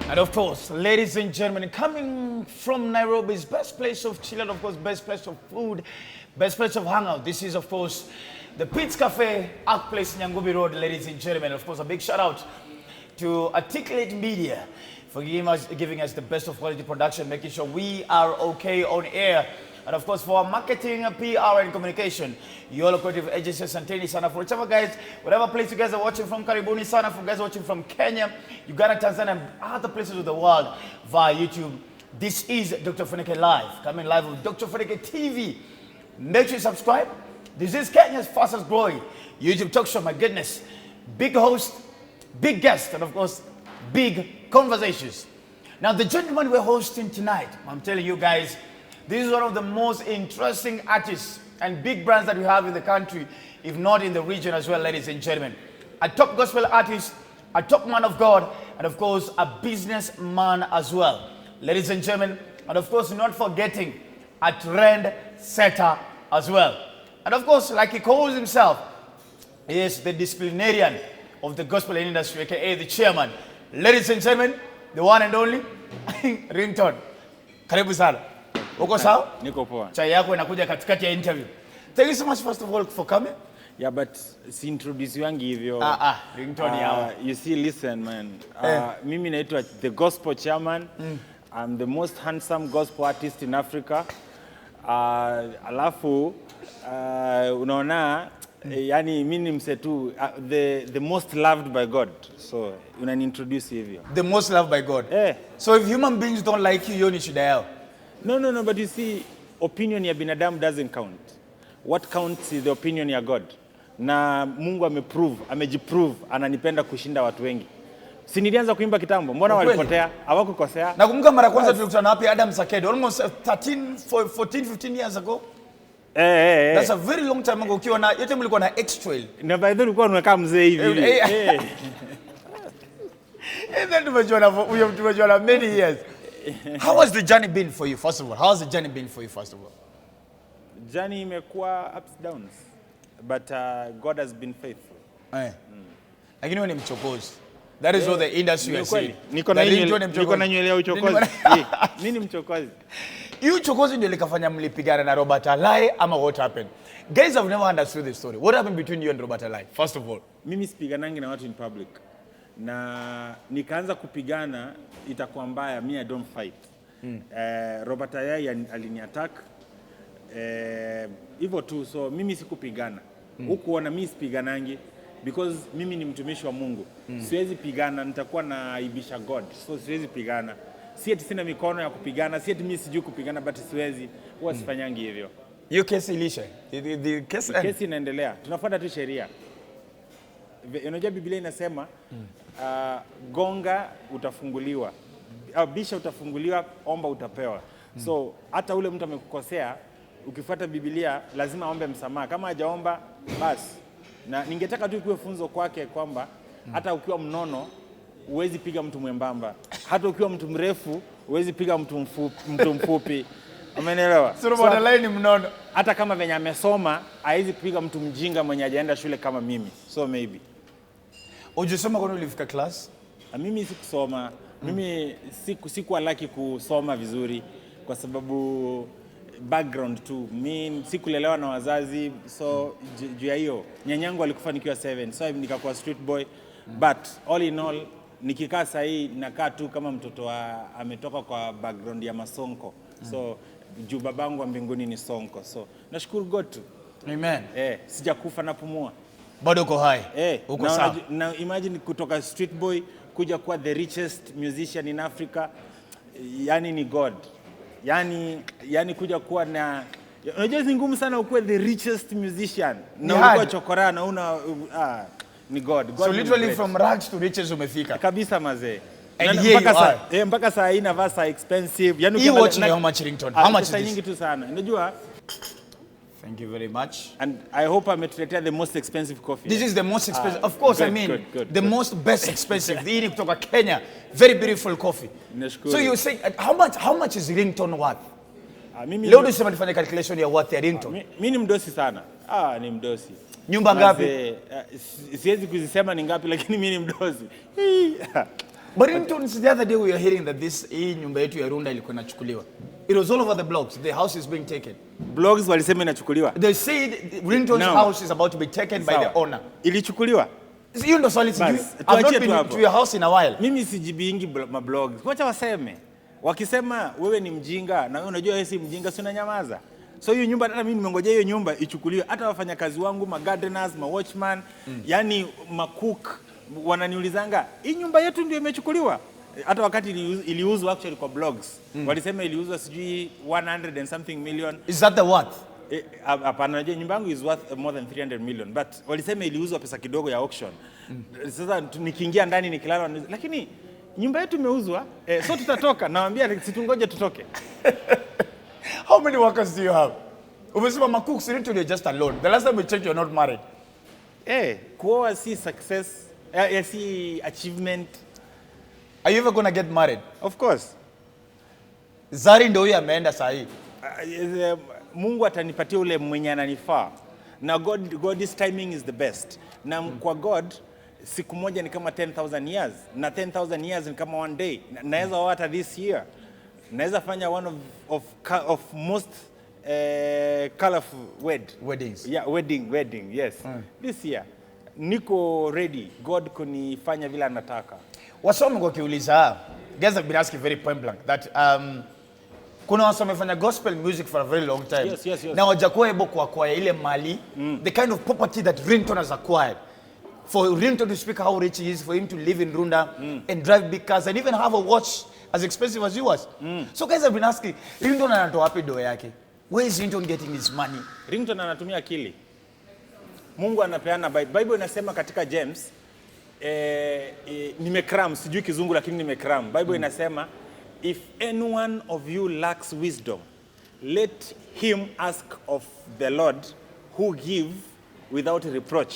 And of course, ladies and gentlemen, coming from Nairobi's best place of chill and of course, best place of food, best place of hangout. This is of course, the Pitts Cafe, Arc Place, Nyangubi Road, ladies and gentlemen. Of course, a big shout out to Articulate Media for giving us the best of quality production, making sure we are okay on air. And of course, for our marketing, PR, and communication, YOLO Creative Agency, Santeni Sana. For whichever guys, whatever place you guys are watching from, Karibuni Sana. For guys watching from Kenya, Uganda, Tanzania, and other places of the world via YouTube. This is Dr. Ofweneke Live, coming live with Dr. Ofweneke TV. Make sure you subscribe. This is Kenya's fastest growing YouTube talk show. My goodness. Big host, big guest, and of course, big conversations. Now, the gentleman we're hosting tonight, I'm telling you guys, this is one of the most interesting artists and big brands that we have in the country, if not in the region as well, ladies and gentlemen. A top gospel artist, a top man of God, and of course, a businessman as well. Ladies and gentlemen, and of course, not forgetting a trend setter as well. And of course, like he calls himself, he is the disciplinarian of the gospel industry, aka the chairman. Ladies and gentlemen, the one and only, Ringtone. Karibu sana. Uko sawa? Niko poa. Chai yako inakuja katikati ya interview. Thank you so much first of all for coming. Yeah, but si introduce yangi hivyo. Ringtone yao. You see, listen man. Mimi naitwa the gospel chairman. I'm the most handsome gospel artist in Africa. Alafu unaona yani mimi ni msetu the most loved by God. So unani introduce hivyo. The most loved by God. So if human beings don't like you, you ni shida yao. No, but you see, opinion ya binadamu doesn't count. What counts is the opinion ya God. Na Mungu amejiprove, ananipenda kushinda watu wengi. Si nilianza kuimba kitambo, mbona walipotea, hawakukosea? Nakumbuka mara kwanza tulikutana wapi Adam Sakedi, almost 14-15 years ago. That's a very long time ago. Ukiwa na yote mlikuwa na X-Trail. Na by the way ulikuwa unakaa mzee hivi. And then tumejua many years. How has the journey been for you, first of all? How has the journey been for you, first of all? Journey imekuwa ups downs, but God has been faithful. Lakini wewe ni mchokozi. That is what the industry is saying. Niko na nywele ya uchokozi. Mimi ni mchokozi. You uchokozi ndio likafanya mlipigana na Robert Alai ama what happened? Guys have never understood the story. What happened between you and Robert Alai, first of all? Mimi sipiganangi na watu in public. Na nikaanza kupigana itakuwa mbaya, I don't fight. Robert Alai aliniattack hivyo tu, so mimi sikupigana. Hukuona mimi sipiganangi because mimi ni mtumishi wa Mungu. Siwezi pigana, nitakuwa naibisha God. So siwezi pigana. Si eti sina mikono ya kupigana, si eti mimi sijui kupigana, but siwezi. Huwa sifanyangi hivyo. Hiyo kesi ilisha. The kesi inaendelea. Tunafuata tu sheria. Unajua Biblia inasema gonga utafunguliwa, bisha utafunguliwa, omba utapewa. So hata ule mtu amekukosea, ukifuata Biblia lazima aombe msamaha. Kama hajaomba basi. Na ningetaka tu kuwe funzo kwake kwamba hata ukiwa mnono huwezi piga mtu mwembamba, hata ukiwa mtu mrefu huwezi piga mtu mfupi. Umeelewa? So Alai ni mnono. Hata kama venye amesoma haizi piga mtu mjinga mwenye hajaenda shule kama mimi. So maybe. Ujisoma kwa nini ulifika class? Mimi sikusoma. Mimi sikuwa lucky kusoma vizuri kwa sababu background tu. Mimi sikulelewa na wazazi, so juu ya hiyo nyanyangu alikufa nikiwa 7, so nikakuwa street boy. But all in all nikikaa sasa hii nakaa tu kama mtoto ametoka kwa background ya masonko. So juu babangu wa mbinguni ni sonko. So nashukuru God tu. Amen. Sijakufa napumua. Bado uko hai. Uko sawa. Na imagine kutoka street boy kuja kuwa the richest musician in Africa. Yani ni God. Yani kuja kuwa na unajua ni ngumu sana ukuwe the richest musician. Na uko chokora na ni God. So literally from rags to riches umefika. Kabisa mazee. Mpaka saa hii navaa saa expensive. Yani how much Ringtone? How much is this? Nyingi tu sana. Unajua? Thank you very much. And I hope ametuletea the most expensive coffee. This is the most expensive. Of course, good, the most best expensive. The ini kutoka Kenya. Very beautiful coffee. Nashukuru. So you say how much is Ringtone worth? Leo nisema nifanye calculation ya worth ya Ringtone. Mimi ni mdosi sana. Ni mdosi. Nyumba ngapi? Siwezi kuzisema ni ngapi lakini mimi ni mdosi. But Ringtones, the other day we were hearing that hii nyumba yetu ya Runda ilikuwa inachukuliwa. It was all over the blogs. The house is being taken. Blogs walisema inachukuliwa. They said Ringtone's house is about to be taken by the owner. Ilichukuliwa? Hiyo ndo swali sijui. I've not been to your house in a while. Mimi sijibingi mablogs. Wacha waseme. Wakisema wewe ni mjinga na wewe unajua wewe si mjinga, si unanyamaza. So hiyo nyumba, hata mimi nimengojea hiyo nyumba ichukuliwe. Hata wafanyakazi wangu, gardeners, watchman, yani cook wananiulizanga, hii nyumba yetu ndio imechukuliwa. Hata wakati iliuzwa actually kwa blogs. Walisema iliuzwa sijui 100 and something million. Is that the worth? Hapana, najua nyumba yangu is worth more than 300 million, but walisema iliuzwa pesa kidogo ya auction. Sasa nikiingia ndani nikilala, lakini nyumba yetu imeuzwa, so tutatoka. Nawaambia situngoje tutoke. How many workers do you have? Umesema macooks, you're just alone. The last time we checked, you're not married. Kuoa si success, si achievement. Are you ever going to get married? Of course. Zari ndio huyu ameenda saa hii. Mungu atanipatia ule mwenye ananifaa. Na God's timing is the best. Na kwa God siku moja ni kama 10,000 years, na 10,000 years ni kama one day. Naweza hata this year. Naweza fanya one of most colorful weddings. Yeah, wedding, yes. This year niko ready God kunifanya vile anataka. Wasomi kwa kiuliza, guys have been asking very point blank that kuna wasomi wamefanya gospel music for a very long time. Yes. Na wajakuwa able kuacquire ile mali, the kind of property that Ringtone has acquired. For Ringtone to speak how rich he is, for him to live in Runda and drive big cars and even have a watch as expensive as yours. So guys have been asking, Ringtone anatoa wapi doa yake? Where is Ringtone getting his money? Ringtone anatumia akili. Mungu anapeana. Bible inasema katika James, nimekram, sijui kizungu lakini nimekram. Bible inasema, if any one of you lacks wisdom, let him ask of the Lord who give without reproach.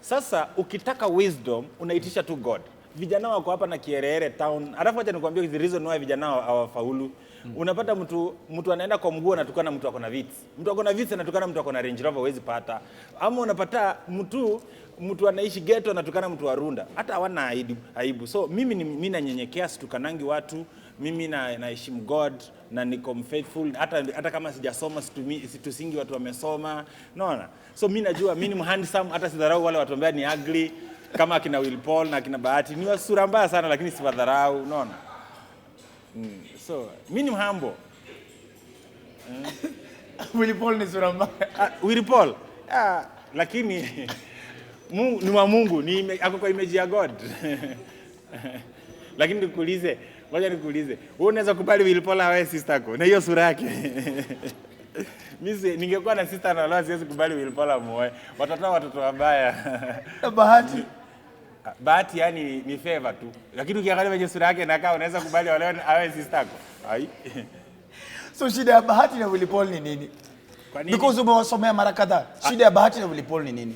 Sasa ukitaka wisdom unaitisha tu God. Vijana wako hapa na Kierere town. Alafu acha nikwambie the reason why vijana hawafaulu. Unapata mtu anaenda kwa mguu anatukana mtu ako na vits. Mtu ako na vits anatukana mtu ako na Range Rover huwezi pata. Ama unapata mtu anaishi ghetto anatukana mtu wa Runda. Hata hawana aibu. So mimi nanyenyekea, situkanangi watu. Mimi naheshimu God na niko faithful. Hata kama sijasoma situsingi watu wamesoma. Unaona? So mimi najua mimi ni handsome, hata sidharau wale watu ambao ni ugly kama akina Will Paul na akina Bahati. Ni wasura mbaya sana lakini siwadharau, unaona? So mimi ni humble. Will Paul ni sura mbaya. Will Paul. Lakini Mungu ni wa Mungu, ako kwa image ya God. Lakini nikuulize, ngoja nikuulize. Wewe unaweza kubali Will Paul awe sister yako na hiyo sura yake? Mimi ningekuwa na sister na wala siwezi kubali Will Paul amuoe. Watoto wabaya. Bahati. Bahati yani ni favor tu. Lakini ukiangalia kwenye sura yake nakaa unaweza kubali wale awe sister yako. Ai. So shida ya Bahati na Will Paul ni nini? Kwa nini? Because umewasomea mara kadhaa. Shida ya Bahati na Will Paul ni nini?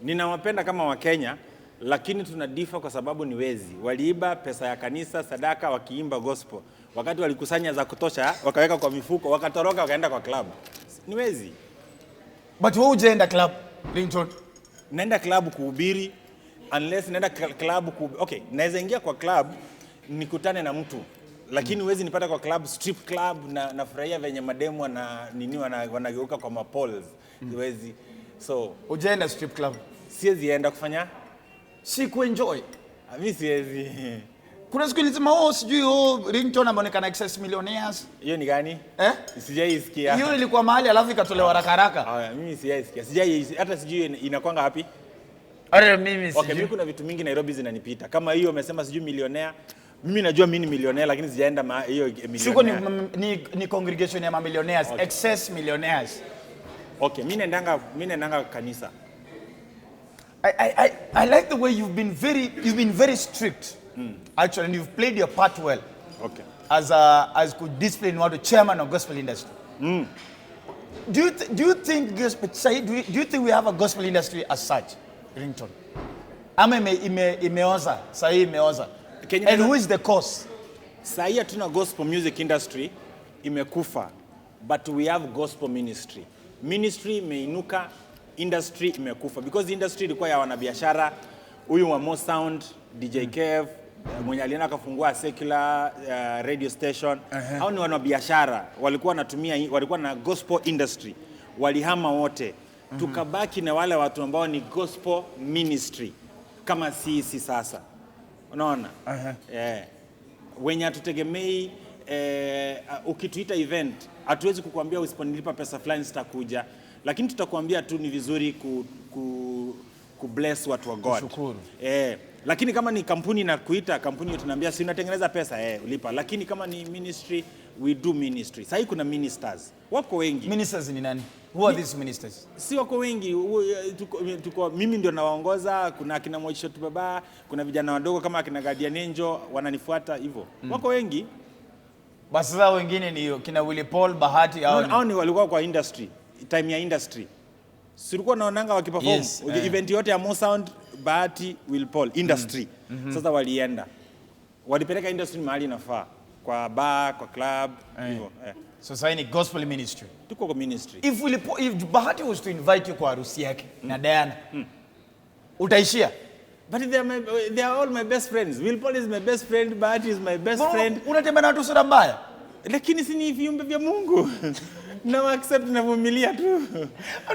Ninawapenda kama Wakenya, lakini tunadifa kwa sababu ni wezi. Waliiba pesa ya kanisa, sadaka, wakiimba gospel. Wakati walikusanya za kutosha, wakaweka kwa mifuko, wakatoroka wakaenda kwa club. Ni wezi. But wewe hujaenda club, Ringtone? Naenda club kuhubiri, unless naenda club okay, naweza ingia kwa club nikutane na mtu. Lakini huwezi nipata kwa club, strip club na nafurahia venye mademu wanageuka kwa mapoles. Huwezi. So, hujaenda strip club? Siwezi enda kufanya? Si kuenjoy. Mimi siwezi. Kuna siku nilisema sijui Ringtone ameonekana excess millionaires. Hiyo ni gani? Sijaisikia. Hiyo ilikuwa mahali alafu ikatolewa haraka. Mimi sijaisikia. Hata sijui inakwanga wapi? Mimi sijui. Okay, mimi kuna vitu mingi Nairobi zinanipita. Kama hiyo umesema sijui millionaire. Mimi najua mimi ni millionaire lakini sijaenda hiyo millionaire. Siko ni congregation ya millionaires, okay. Excess millionaires. Okay, mimi naendanga kanisa. I like the way you've been very strict. Actually, and you've played your part well. Okay. As could display what the chairman of gospel industry. Do you think we have a gospel industry as such, Ringtone? Ama imeoza, sahi imeoza. And who is the cause? Sahi hatuna gospel music industry imekufa, but we have gospel ministry. Ministry imeinuka, industry imekufa because the industry ilikuwa ya wanabiashara, huyu wa Mo Sound, DJ Kev, mwenye alienda akafungua secular radio station. Hao ni wanabiashara, walikuwa na gospel industry, walihama wote. Tukabaki na wale watu ambao ni gospel ministry kama sisi sasa. Unaona? Wenye hatutegemei ukituita event, hatuwezi kukuambia usiponilipa pesa fulani sitakuja, lakini tutakwambia tu ni vizuri ku bless watu wa God. Lakini kama ni kampuni na kuita kampuni tunaambia si unatengeneza pesa ulipa, lakini kama ni ministry we do ministry. Sasa kuna ministers wako wengi. Ministers ni nani? Who are these ministers? Si wako wengi, tuko mimi ndio nawaongoza, kuna akina Moshot Baba, kuna vijana wadogo kama akina Guardian Angel wananifuata hivyo. Wako wengi. Basi sasa wengine ni kina Willy Paul, Bahati hao ni walikuwa kwa industry, time ya industry. Silikuwa naonanga wakiperform event yote ya Mo Sound, Bahati, Willy Paul, industry. Sasa walienda. Walipeleka industry mahali inafaa, kwa bar, kwa club, hivyo. So sasa ni gospel ministry. Tuko kwa ministry. If Bahati was to invite you kwa harusi yake na Diana, utaishia? But they are all my best friends. Willy Paul is my best friend, Bahati is my best friend. Unatembea na watu sura mbaya? Lakini si ni viumbe vya Mungu. Na accept na vumilia tu.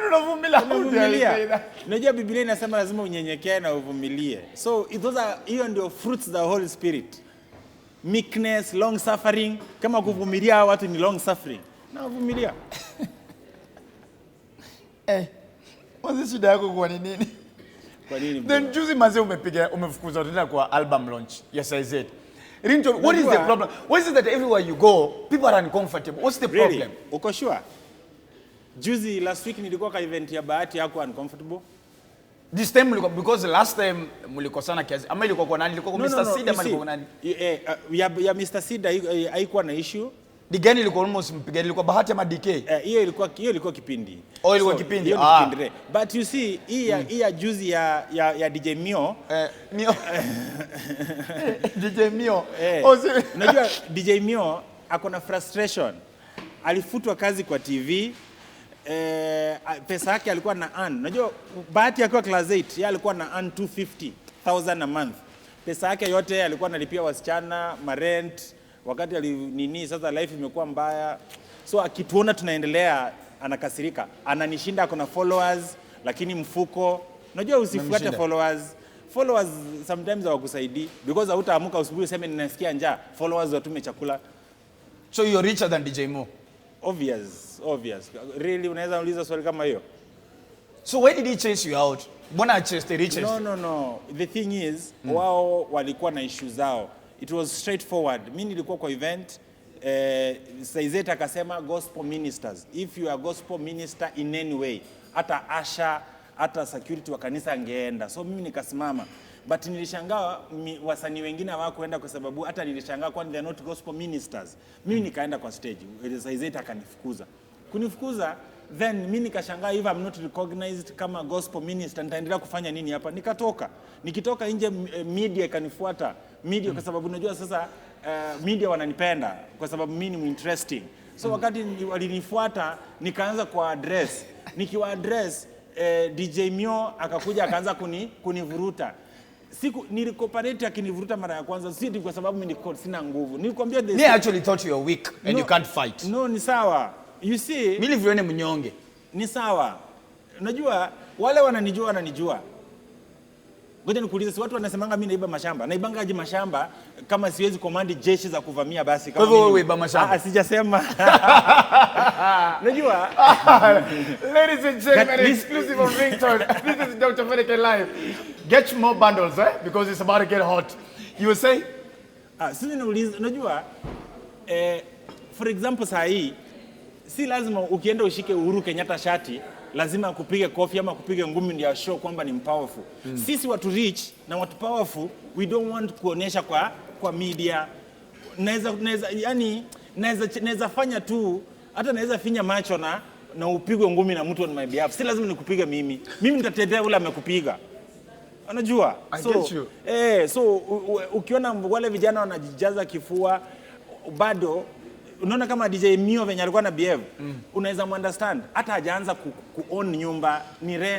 Unavumilia. Unajua Biblia inasema lazima unyenyekee na uvumilie. So hiyo ndio fruits the Holy Spirit. Meekness, long suffering. Kama kuvumilia watu ni long suffering. Na uvumilia. Wazi shida yako kwa nini? Kwa nini? Then juzi mazee umefukuza tena kwa album launch ya Size. Ringtone, what is the problem? What is it that everywhere you go, people are uncomfortable? What's the problem? Really? Uko sure? Juzi last week nilikuwa kwa event ya Bahati yako uncomfortable? This time because last time mlikosana kiasi. Ama ilikuwa kwa nani? Ilikuwa kwa Mr. Sida ama ilikuwa kwa nani? Ya Mr. Sida haikuwa na issue. The gani ilikuwa almost mpigani, ilikuwa Bahati ama DK? Hiyo ilikuwa kipindi. Ilikuwa kipindi. But you see, hii ya juzi ya DJ Mio. DJ Mio. Unajua DJ Mio ako na frustration. Alifutwa kazi kwa TV. Pesa yake alikuwa na earn. Unajua Bahati akiwa class 8, yeye alikuwa na earn 250,000 a month. Pesa yake yote alikuwa analipia wasichana, rent. Wakati sasa life imekuwa mbaya. So akituona tunaendelea anakasirika. Ananishinda akona followers lakini mfuko. Unajua usifuate followers. Followers sometimes hawakusaidii because hautaamuka usibuhi useme ninasikia njaa. Followers watume chakula. So you're richer than DJ Mo? Obvious. Really unaweza uliza swali kama hiyo? So why did he chase you out? Mbona chase the richest? No. The thing is, wao walikuwa na issue zao. It was straightforward. Mimi nilikuwa kwa event, Saizeta akasema gospel ministers. If you are gospel minister in any way, hata asha, hata security wa kanisa angeenda. So mimi nikasimama. But nilishangaa wasanii wengine hawakuenda kwa sababu hata nilishangaa kwani they are not gospel ministers. Mimi nikaenda kwa stage. Saizeta akanifukuza. Kunifukuza, then mimi nikashangaa if I'm not recognized kama gospel minister nitaendelea kufanya nini hapa? Nikitoka nje media ikanifuata. Media kwa sababu unajua sasa media wananipenda kwa sababu mimi ni interesting. So wakati walinifuata nikaanza kwa address. Nikiwa address DJ Mio akakuja akaanza kunivuruta. Nilikoparate akinivuruta mara ya kwanza si kwa sababu mimi sina nguvu. Nilikwambia they actually thought you are weak and you can't fight. No, ni sawa. You see, mimi nilivyone mnyonge. Ni sawa. Unajua wale wananijua. Ngoja nikuulize, si watu wanasemanga mimi naiba mashamba. Naibangaje mashamba kama siwezi command jeshi za kuvamia basi kama mimi. Wewe unaiba mashamba? Sijasema. Unajua? Ladies and gentlemen, exclusive of Ringtone. This is Dr. Ofweneke live. Get more bundles, because it's about to get hot. You will say? Sisi nauliza, unajua for example saa hii si lazima ukienda ushike Uhuru Kenyatta shati lazima kupige kofi ama kupige ngumi ndio show kwamba ni powerful. Sisi watu rich na watu powerful we don't want kuonesha kwa media. Naweza fanya tu, hata naweza finya macho na upigwe ngumi na mtu on my behalf. Si lazima nikupige mimi. Mimi nitatetea ule amekupiga. Unajua? So ukiona wale vijana wanajijaza kifua bado unaona kama DJ Mio venye alikuwa na behave, unaweza understand hata hajaanza ku-own nyumba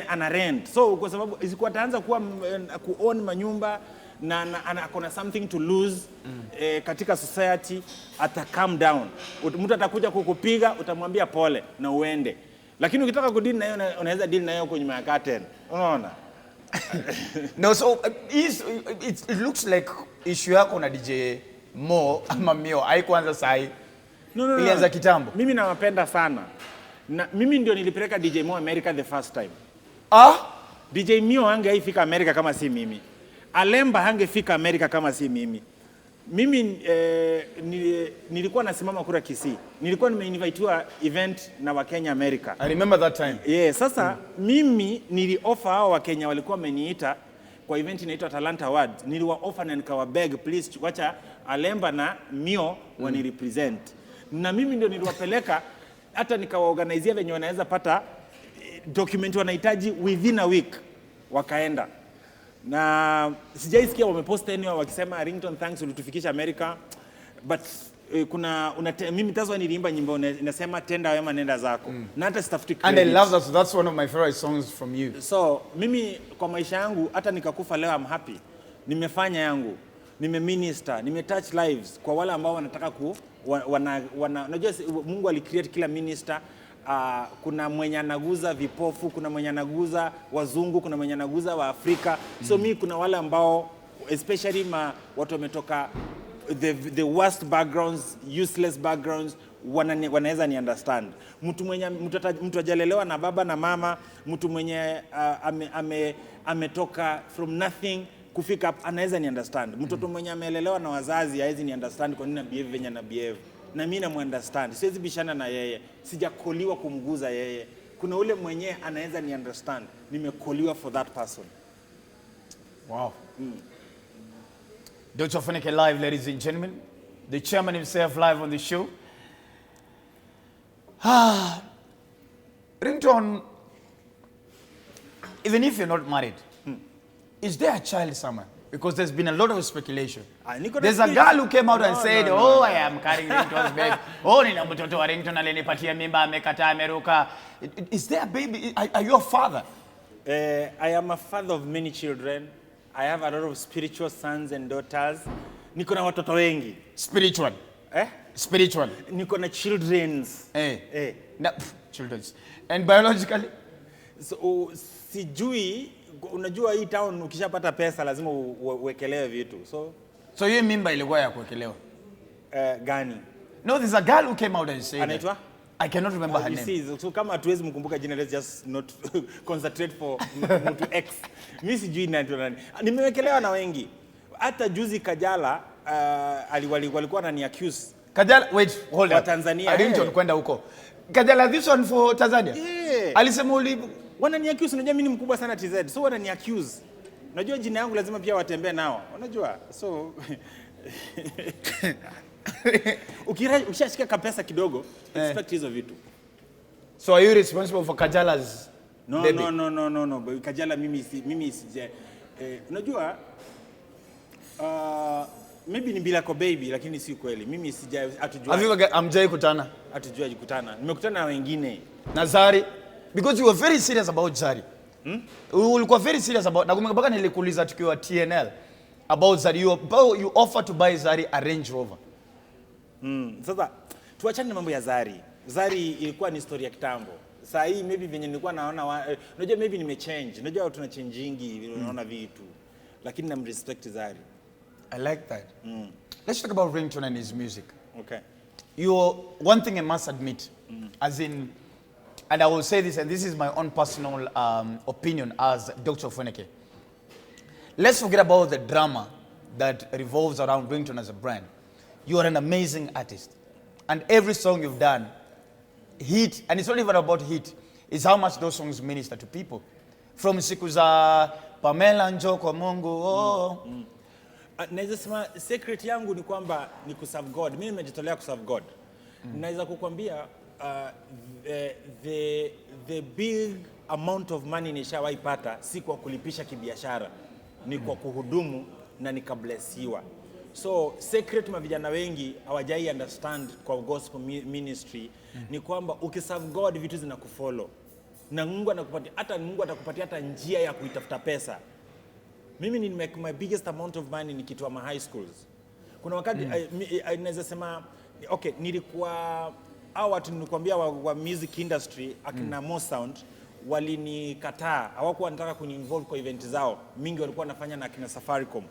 ana rent. So kwa sababu isikuwa ataanza ku-own manyumba na akona something to lose katika society, ata calm down. Mtu atakuja kukupiga, utamwambia pole na uende. Lakini ukitaka kudeal na hiyo, unaweza deal na hiyo kwenye curtain. Unaona? No, so it looks like issue yako na DJ Mo ama Mio haikuanza sahi. No. Ilianza kitambo. Mimi nawapenda sana. Na mimi ndio nilipeleka DJ Mo America the first time. DJ Mio hangefika America kama si mimi. Alemba hangefika America kama si mimi. Mimi nilikuwa nasimama kura Kisii. Nilikuwa nimeinvitiwa event na Wakenya America. I remember that time. Yeah, sasa mimi nilioffer hao Wakenya walikuwa wameniita kwa event inaitwa Talanta Awards. Niliwaoffer na nikawabeg, please wacha Alemba na Mio wanirepresent. Na mimi ndio niliwapeleka, hata nikawaorganizea venye wanaweza pata document wanahitaji within a week. Wakaenda. Na sijaisikia wamepost anywhere wakisema Ringtone thanks ulitufikisha America, but mimi tazwa niliimba nyimbo inasema tenda wema nenda zako. Na hata sitafuti credit. And I love that, so that's one of my favorite songs from you. So mimi kwa maisha yangu hata nikakufa leo I'm happy. Nimefanya yangu, nimeminister, nimetouch lives kwa wale ambao wanataka unajua Mungu alicreate kila minister. Kuna mwenye anaguza vipofu, kuna mwenye anaguza wazungu, kuna mwenye anaguza wa Afrika. So mimi kuna wale ambao especially watu wametoka the worst backgrounds, useless backgrounds, wanaweza ni understand. Mtu ajalelewa na baba na mama, mtu mwenye ametoka from nothing kufika up, anaweza ni understand. Mtoto mwenye amelelewa na wazazi hawezi ni understand kwa nini na behave venye na behave. Na mimi na understand. Siwezi bishana na yeye. Sijakoliwa kumguza yeye. Kuna ule mwenye anaweza ni understand. Nimekoliwa for that person. Wow. Dr. Ofweneke live, ladies and gentlemen. The chairman himself live on the show. Ringtone, even if you're not married, is there a child somewhere? Because there's been a lot of speculation. There's a girl who came out and said, I am carrying Ringtone's baby. Nina mtoto wa Ringtone alinipatia mimba amekataa ameruka. Is there a baby? Are you a father? I am a father of many children. I have a lot of spiritual sons and daughters. Niko na watoto wengi. Spiritual? Spiritual. Niko na children's. Children's. And biologically? So, sijui, unajua hii town ukishapata pesa lazima uwekelewe vitu. So hiyo mimba ilikuwa ya kuwekelewa? Gani? No, there's a girl who came out and said. Anaitwa? I cannot remember her name. So kama hatuwezi mkumbuka jina, let's just not concentrate for mtu X. Mimi sijui nani. Nimewekelewa na wengi. Hata juzi Kajala walikuwa wanani accuse. Kajala, wait, hold up. Tanzania. Ringtone kwenda huko. Kajala, this one for Tanzania? Yeah. Alisema wanani accuse, unajua mimi ni mkubwa sana TZ. So wanani accuse. Unajua jina yangu lazima pia watembee nao. Unajua? So ukishashika kapesa kidogo, expect hizo vitu. So are you responsible for Kajala's baby? No. Kajala mimi sije. Unajua maybe ni bila kwa baby lakini si kweli. Mimi sija hatujua. Have you amjai kutana? Hatujua kukutana. Nimekutana na wengine. Na Zari, because you were very serious about Zari. Ulikuwa very serious about, nakumbuka mpaka nilikuuliza tukiwa TNL about Zari, you offered to buy Zari a Range Rover. Sasa tuachane na mambo ya Zari. Zari ilikuwa ni story ya kitambo. Sasa hii maybe venye nilikuwa naona unajua maybe nimechange. Unajua tuna changeingi unaona vitu. Lakini na respect Zari. I like that. Let's talk about Ringtone and his music. Okay. One thing I must admit, as in, and I will say this, and this is my own personal opinion as Dr. Ofweneke. Let's forget about the drama that revolves around Ringtone as a brand. You are an amazing artist. And every song you've done, hit, and it's not even about hit, it's how much those songs minister to people. From Sikuza, Pamela Njoko Mungu, Naweza sema secret yangu ni kwamba ni kuserve God. Mimi nimejitolea kuserve God. Naweza kukwambia the big amount of money nishawaipata si kwa kulipisha kibiashara, ni kwa kuhudumu na nikablessiwa. So secret mavijana wengi hawajai understand kwa gospel ministry ni kwamba ukiserve God vitu zinakufollow. Na Mungu anakupatia hata njia ya kuitafuta pesa. Mimi ni make my biggest amount of money nikitua ma high schools. Kuna wakati naweza sema okay, nilikuwa hao watu nilikwambia wa music industry akina Mo Sound walinikataa, hawakuwa wanataka kuni-involve kwa event zao. Mingi walikuwa wanafanya na akina Safaricom.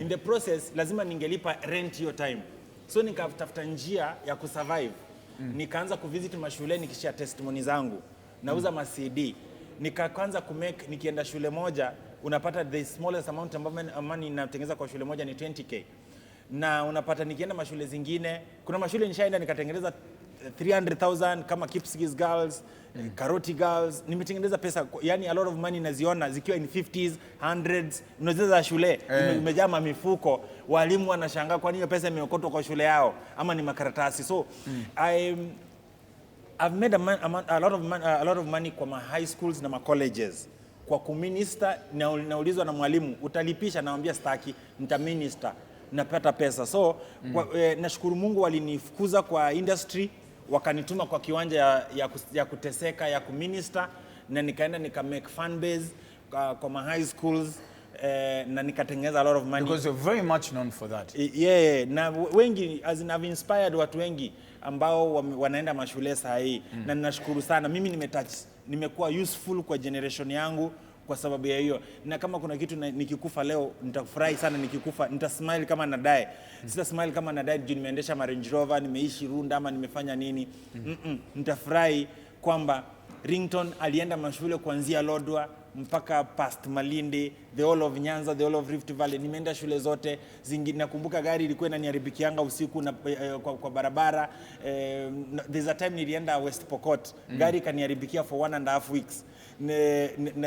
In the process lazima ningelipa rent hiyo time. So nikatafuta njia ya kusurvive. Nikaanza kuvisit mashule nikishia testimony zangu. Nauza ma CD. Nikaanza kumake, nikienda shule moja unapata the smallest amount of money ninatengeneza kwa shule moja ni 20k. Na unapata nikienda mashule zingine, kuna mashule nishaenda nikatengeneza 300,000 kama Kipsigis Girls, Karoti Girls, nimetengeneza pesa, yani a lot of money naziona zikiwa in 50s, 100s, unaweza shule, imejaa mifuko, walimu wanashangaa kwa nini hiyo pesa imeokotwa kwa shule yao ama ni makaratasi. So I've made a lot of money kwa ma high schools na ma colleges. Kwa kuminister naulizwa na mwalimu utalipisha, naambia staki, nitaminister, napata pesa. So nashukuru Mungu walinifukuza kwa industry, wakanituma kwa kiwanja ya kuteseka ya kuminister, na nikaenda nika make fan base kwa ma high schools na nikatengeneza a lot of money. Because you're very much known for that. Yeah, na wengi as in I've inspired watu wengi ambao wanaenda mashule saa hii. Na ninashukuru sana, mimi nimekuwa useful kwa generation yangu kwa sababu ya hiyo. Na kama kuna kitu nikikufa leo nitafurahi sana, nikikufa nitasmile kama nadai. Sita smile kama nadai juu nimeendesha Range Rover, nimeishi Runda ama nimefanya nini. Nitafurahi kwamba Ringtone alienda mashule kuanzia Lodwar mpaka past Malindi, the whole of Nyanza, the whole of Rift Valley. Nimeenda shule zote zingine. Nakumbuka gari ilikuwa inaniharibikianga usiku na kwa barabara. There's a time nilienda West Pokot, gari kaniharibikia for 1.5 weeks.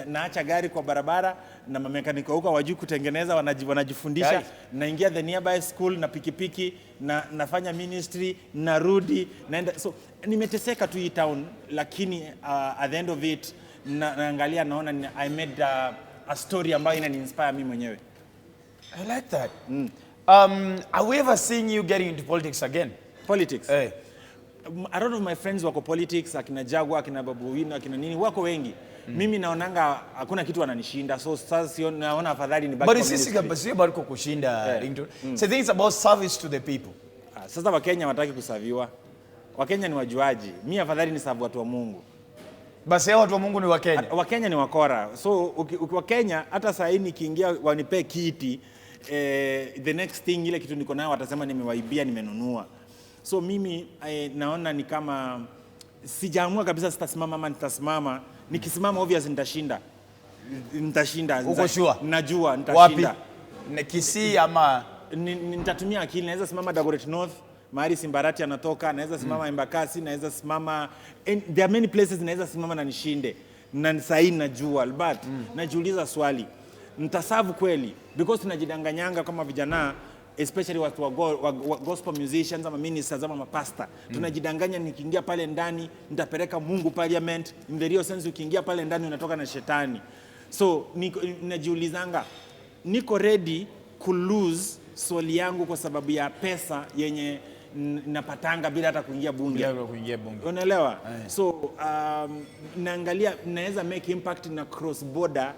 Naacha gari kwa barabara na mamekaniko huko wajui kutengeneza, wanajifundisha. Naingia the nearby school na pikipiki, na nafanya ministry, narudi, naenda. So nimeteseka tu hii town, lakini at the end of it naangalia naona I made a story ambayo inani-inspire mimi mwenyewe. I like that. Are we ever seeing you getting into politics again? Politics? A lot of my friends wako politics, akina Jagwa, akina Babu Wino, akina nini, wako wengi. Mimi naonanga hakuna kitu wananishinda, so sasa naona afadhali ni baki. But sisi bado kukushinda Ringtone. So I think it's about service to the people. Sasa Wakenya wataki kusaviwa. Wakenya ni wajuaji. Mimi afadhali ni savu watu wa Mungu. Basi watu wa Mungu ni Wakenya. Wakenya ni wakora. So ukiwa Kenya hata saa hii nikiingia wanipe kiti, the next thing ile kitu niko nayo watasema nimewaibia, nimenunua. So mimi naona ni kama sijaamua kabisa sitasimama ama nitasimama. Nikisimama obvious nitashinda. Uko sure? Najua nitashinda. Wapi? Kisii ama nitatumia akili. Naweza simama Dagoretti North, mahali Simbarati anatoka, naweza simama Embakasi, naweza simama there are many places naweza simama na nishinde. Na sahi najua, but najiuliza swali, nitasavu kweli? Because tunajidanganyanga kama vijana, especially watu wa gospel musicians ama ministers ama mapasta. Tunajidanganya nikiingia pale ndani nitapeleka Mungu parliament. In the real sense ukiingia pale ndani unatoka na shetani. So najiulizanga, niko ready ku lose soul yangu kwa sababu ya pesa yenye napatanga bila hata kuingia bunge. Unaelewa? So naangalia naweza make impact na cross border.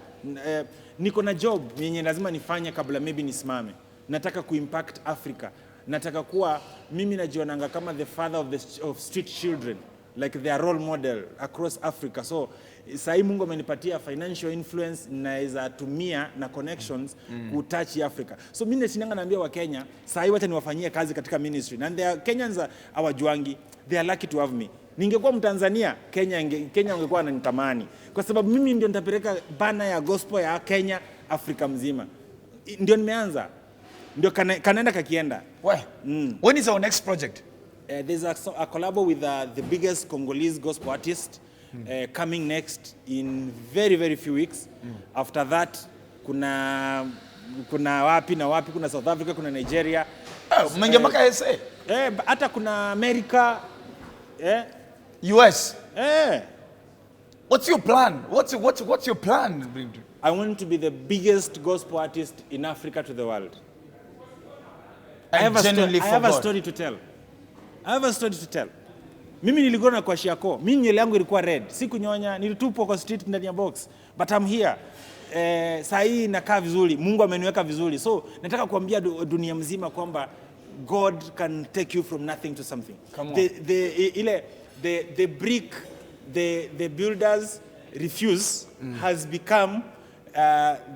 Niko na job yenye lazima nifanye kabla maybe nisimame. Nataka kuimpact Africa. Nataka kuwa mimi najionanga kama the father of street children, like their role model across Africa. So sahi Mungu amenipatia financial influence, naweza tumia na connections kutouch Africa. So mimi nasinanga naambia wa Kenya sahi wacha niwafanyie kazi katika ministry. And the Kenyans hawajuangi, they are lucky to have me. Ningekuwa Mtanzania, Kenya ungekuwa ananitamani kwa sababu mimi ndio nitapeleka bana ya gospel ya Kenya Afrika mzima. Ndio nimeanza. Ndio kanaenda kakienda. When is our next project? There's a collab with the biggest Congolese gospel artist coming next in very very few weeks. After that kuna wapi na wapi, kuna South Africa, kuna Nigeria. Mwenge mpaka SA. Hata kuna America, US. What's your plan? What's your plan? I want to be the biggest gospel artist in Africa to the world. I have a story to tell. Mimi niligona kwa Shiako. Mimi nywele yangu ilikuwa red. Sikunyonya, nilitupwa kwa street ndani ya box. But I'm here. saa hii nakaa vizuri, Mungu ameniweka vizuri. So nataka kuambia dunia mzima kwamba God can take you from nothing to something. The brick the builders refuse has become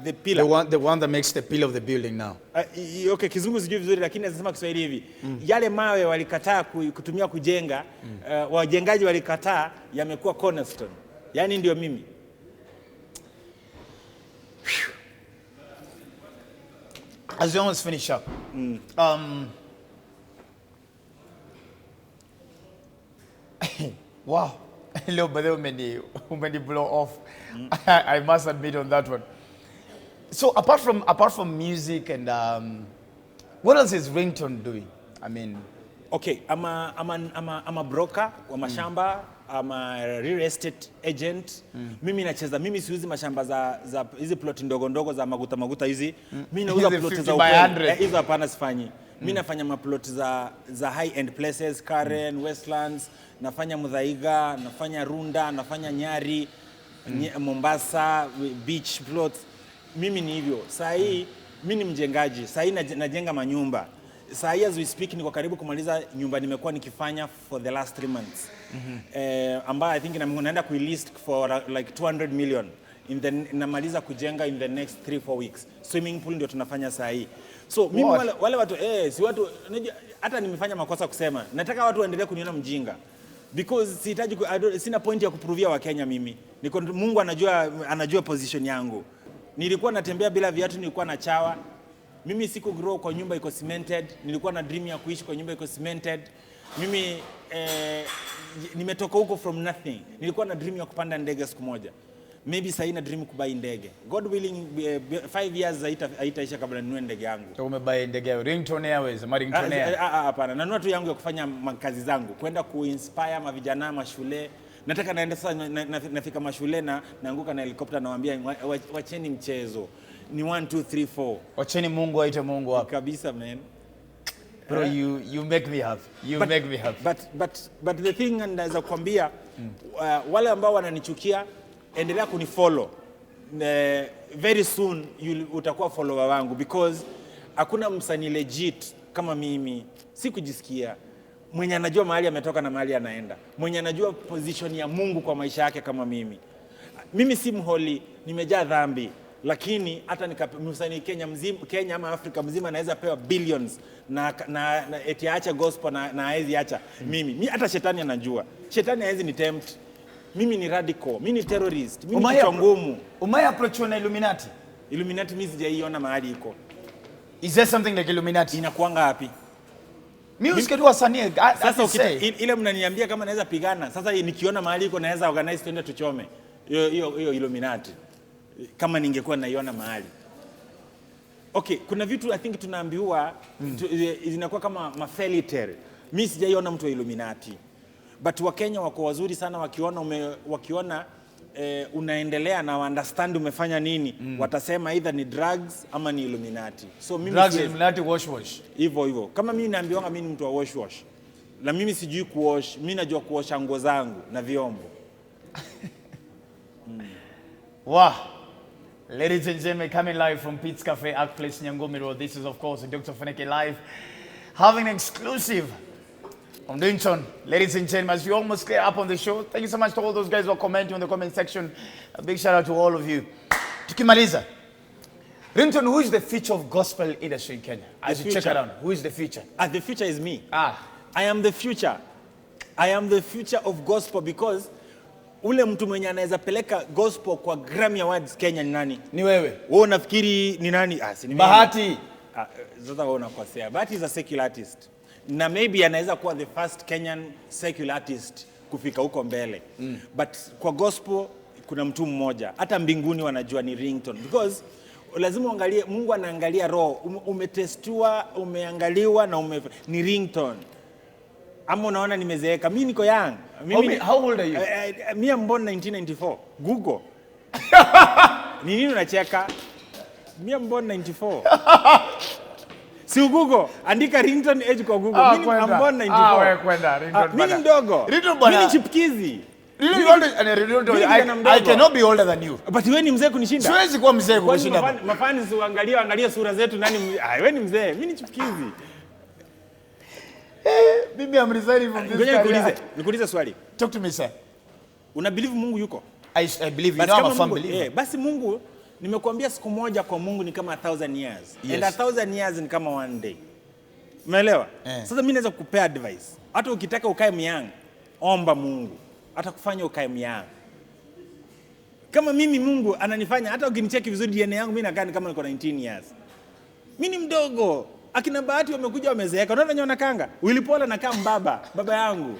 the pillar. The one that makes the pillar of the building now. Okay, kizungu sijui vizuri lakini nasema Kiswahili hivi. Yale mawe walikataa kutumia kujenga, wajengaji walikataa, yamekuwa cornerstone. Yaani ndio mimi. As we almost finish up, wow, little bit umeni blow off. I must admit on that one. So apart from music and what else is Ringtone doing? I mean, okay, I'm a broker wa mashamba. I'm a real estate agent. Mimi nacheza, mimi siuzi mashamba za hizi plot ndogo ndogo za maguta hizi. Mimi nauza plot za ukweli. Hizo hapana sifanyi. Mimi nafanya maplot za high end places, Karen, Westlands, nafanya Muthaiga, nafanya Runda, nafanya Nyari, Mombasa, beach plots. Mimi ni hivyo. Saa hii mimi ni mjengaji. Saa hii najenga manyumba. Saa hii as we speak niko karibu kumaliza nyumba nimekuwa nikifanya for the last 3 months. Ambayo I think naenda kuilist for like 200 million. Namaliza kujenga in the next 3-4 weeks. Swimming pool ndio tunafanya saa hii. So mimi wale watu si watu hata nimefanya makosa kusema. Nataka watu waendelee kuniona mjinga. Because sina point ya kupruvia wa Kenya mimi. Mungu anajua position yangu. Nilikuwa natembea bila viatu, nilikuwa na chawa. Mimi siku grow kwa nyumba iko cemented. Nilikuwa na dream ya kuishi kwa nyumba iko cemented. Mimi nimetoka huko from nothing. Nilikuwa na dream ya kupanda ndege siku moja. Maybe sasa na dream kubai ndege. God willing 5 years haitaisha kabla ninunue ndege yangu. So umebai ndege ya Ringtone Airways, ama Ringtone Air? Hapana, nanunua tu yangu ya kufanya makazi zangu, kwenda kuinspire mavijana mashule. Nataka naenda sasa nafika mashule na naanguka na helicopter nawaambia wacheni mchezo. Ni 1 2 3 4. Wacheni Mungu aite Mungu hapo. Kabisa man. Bro, you make me happy. Make me happy. But the thing naweza kuambia wale ambao wananichukia endelea kunifollow. Very soon utakuwa follower wangu because hakuna msanii legit kama mimi. Sikujisikia. Mwenye anajua mahali ametoka na mahali anaenda. Mwenye anajua position ya Mungu kwa maisha yake kama mimi. Mimi si mholi, nimejaa dhambi. Lakini hata msanii Kenya ama Afrika mzima anaweza pewa billions na eti aacha gospel na haezi acha. Mimi hata shetani anajua. Shetani haezi ni tempt. Mimi ni radical, mimi ni terrorist, mimi ni kichwa ngumu. Umaya approach na Illuminati? Illuminati mimi sijaiona mahali iko. Is there something like Illuminati? Inakuanga wapi? Mimi usikie tu wasanii. Sasa ile mnaniambia kama naweza pigana. Sasa nikiona mahali iko naweza organize twende tuchome. Hiyo Illuminati. Kama ningekuwa naiona mahali. Okay, kuna vitu I think tunaambiwa zinakuwa kama fairy tale. Mimi sijaiona mtu wa Illuminati. But Wakenya wako wazuri sana wakiona unaendelea na understand umefanya nini, watasema either ni drugs ama ni Illuminati. So mimi drugs, Illuminati, wash. Hivyo. Kama mimi naambiwa mimi ni mtu wa wash. Na mimi sijui kuwash, mimi najua kuosha nguo zangu na vyombo. Wow. Ladies and gentlemen, coming live from Pete's Cafe, Arc Place, Nyangumi Road. This is, of course, Dr. Ofweneke live, having an exclusive on Ringtone. Ladies and gentlemen, as we almost clear up on the show, thank you so much to all those guys who are commenting in the comment section. A big shout out to all of you. Tukimaliza, Ringtone, who is the future of gospel industry in Kenya? As you check around, who is the future? The future is me. I am the future. I am the future of gospel because ule mtu mwenye anaweza peleka gospel kwa Grammy Awards Kenya ni nani? Ni wewe. Wewe unafikiri ni nani? Si ni Bahati. Sasa wewe unakosea. Bahati is a secular artist. Na maybe anaweza kuwa the first Kenyan secular artist kufika huko mbele. But kwa gospel kuna mtu mmoja. Hata mbinguni wanajua ni Ringtone. Because lazima uangalie, Mungu anaangalia roho. Umetestiwa, umeangaliwa na ni Ringtone. Ama unaona nimezeeka. Mimi niko young. How old are you? Me I'm born 1994. Google. Ni nini unacheka? Me I'm born 94. Si Google, andika Ringtone age kwa Google. Mimi I'm born 94. Wewe kwenda Ringtone bana. Mimi mdogo. Ringtone bana. Mimi chipukizi. Really older, and I really don't, I cannot be older than you. But wewe ni mzee kunishinda. Siwezi kuwa mzee kukushinda. Mafani angalia sura zetu nani wewe ni mzee. Mimi ni chipukizi. Mimi am resigning from this career. Nikuulize swali. Talk to me, sir. Una believe Mungu yuko? I believe you. I'm a firm believer. Basi Mungu, nimekuambia siku moja kwa Mungu ni kama 1,000 years. Yes. And 1,000 years ni kama one day. Umeelewa? Sasa mimi naweza kukupea advice. Hata ukitaka ukae myang, omba Mungu. Hata kufanya ukae myang. Kama mimi Mungu ananifanya hata ukinicheki vizuri DNA yangu mimi nakaa kama niko 19 years. Mimi ni mdogo. Akina Bahati wamekuja wamezeeka. Unaona nyona kanga? Ulipola na kama baba yangu.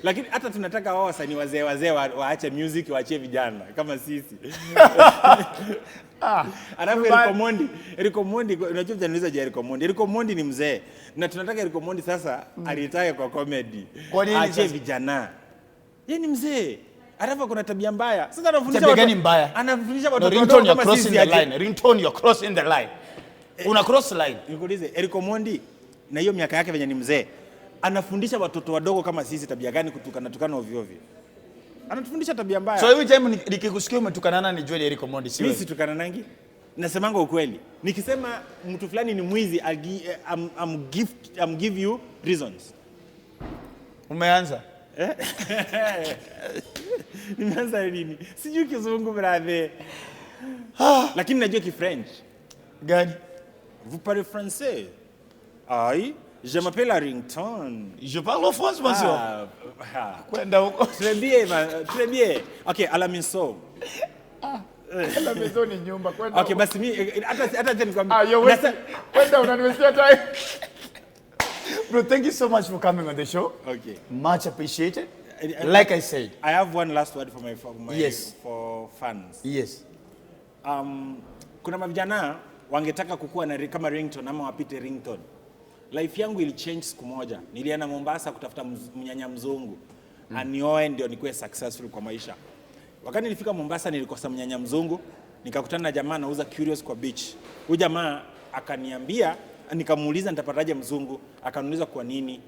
Lakini hata tunataka wao wasanii wazee waache music waachie vijana kama sisi. Alafu Eric Omondi unajua tunaweza je Eric Omondi ni mzee na tunataka Eric Omondi sasa alitaka kwa comedy aachie vijana. Yeye ni mzee. Alafu kuna tabia mbaya. Sasa anafundisha watu. Tabia gani mbaya? Anafundisha watu kama sisi. Ringtone you're crossing the line. Una cross line. Nikuulize Eric Omondi na hiyo miaka yake venye ni mzee. Anafundisha watoto wadogo kama sisi tabia gani kutukana ovyo ovyo. Anatufundisha tabia mbaya. So every time nikikusikia umetukanana ni Joel Eric Omondi sio? Mimi situkana nangi. Nasemanga ukweli. Nikisema mtu fulani ni mwizi I'm give you reasons. Umeanza? Nimeanza nini? Sijui Kizungu brother. Lakini najua Kifrench. Gani? Vous parlez français? Aïe. Je m'appelle Ringtone. Je parle français, monsieur. Kwenda huko. Très bien. Okay, à la maison. À la maison ni nyumba kwenda. Okay, basi mimi hata kwenda unaniwestia time. Bro, thank you so much for coming on the show. Okay. Much appreciated. Like I said, I have one last word for my yes. For fans. Yes. Kuna mavijana wangetaka kukua na kama Ringtone ama wapite Ringtone. Life yangu ili change siku moja. Nilienda Mombasa kutafuta mnyanya mzungu. Anioe ndio nikuwe successful kwa maisha. Wakati nilifika Mombasa nilikosa mnyanya mzungu, nikakutana na jamaa anauza curious kwa beach. Huyu jamaa akaniambia, nikamuuliza nitapataje mzungu, akaniuliza kwa nini.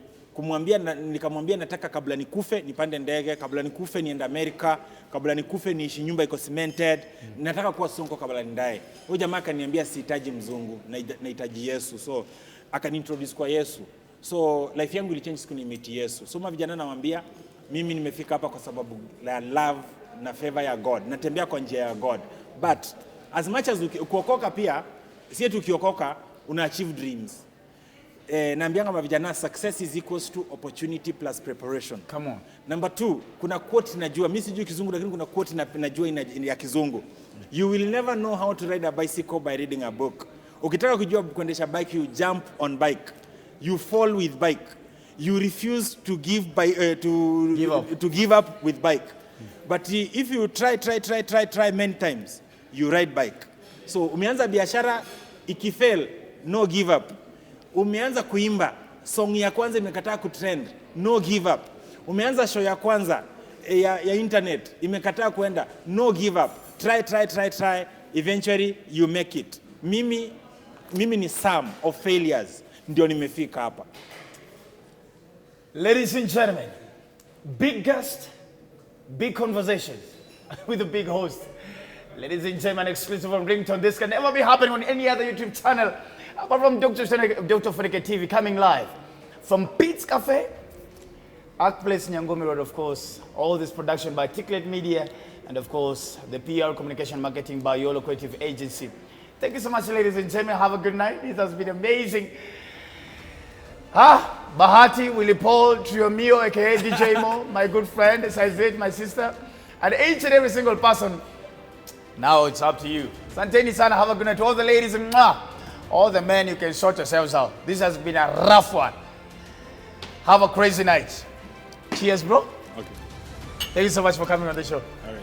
Nikamwambia nataka kabla nikufe nipande ndege, kabla nikufe niende Amerika, kabla nikufe niishi nyumba iko cemented, nataka kuwa sonko kabla nindae. Huyu jamaa akaniambia sihitaji mzungu, nahitaji Yesu. So akaniintroduce kwa Yesu. So life yangu ili change siku nimeti Yesu. So mavijana nawaambia mimi nimefika hapa kwa sababu la love na favor ya God. Natembea kwa njia ya God. But as much as ukiokoka pia, si eti ukiokoka una achieve dreams. Naambianga mavijana success is equals to opportunity plus preparation. Come on. Number 2, kuna quote najua, mimi sijui Kizungu lakini kuna quote najua ya Kizungu. You will never know how to ride a bicycle by reading a book. Ukitaka kujua kuendesha bike, you jump on bike. You fall with bike. You refuse to give up with bike. But if you try many times, you ride bike. So umeanza biashara, ikifail, no give up. Umeanza kuimba, song ya kwanza imekataa kutrend, no give up. Umeanza show ya kwanza ya internet, imekataa kuenda, no give up. Try. Eventually you make it. Mimi ni sum of failures. Ndio nimefika hapa. Ladies and gentlemen, big guest, big conversations with a big host. Ladies and gentlemen, exclusive on Ringtone. This can never be happening on any other YouTube channel apart from Dr. Ofweneke TV, coming live from Pete's Cafe, Arc Place, Nyangumi Road, of course. All this production by Ticklet Media and, of course, the PR communication marketing by YOLO Creative Agency. Thank you so much, ladies and gentlemen. Have a good night. It has been amazing. Bahati, Willie Paul, Trio Mio, aka DJ Mo, my good friend, Saizet, my sister, and each and every single person. Now it's up to you. Santeni sana, have a good night. To all the ladies and all the men, you can sort yourselves out. This has been a rough one. Have a crazy night. Cheers, bro. Okay. Thank you so much for coming on the show. All right.